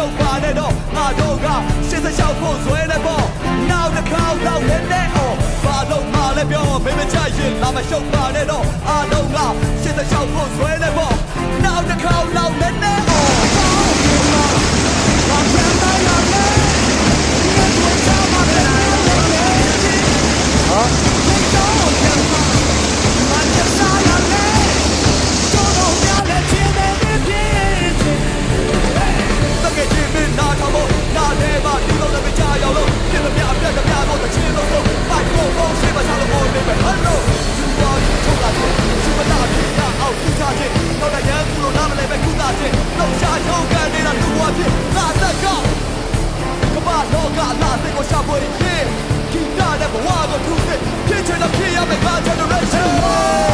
ရှုပ်ပါနဲ့တော့ငါတို့ကရှင်းစလျှောက်ဖို့ဆွဲနေပေါ့နောက်တစ်ခေါက်တော့လည်းနဲ့အော်ဘာလို့မှလည်းပြောမင်းမချရင်လာမရှုပ်ပါနဲ့တော့အားလုံးကရှင်းစလျှောက်ဖို့ဆွဲနေပေါ့နောက်တစ်ခေါက်တော့လည်းနဲ့အော်ဘာပြန်လာရလဲငါတို့ချမ်းသာတယ်ဟာရှာဖွေရေးခိတာတဲ့ဘဝကိုသူစစ်ဖြစ်ချင်တော့ဖြစ်ရမယ် generation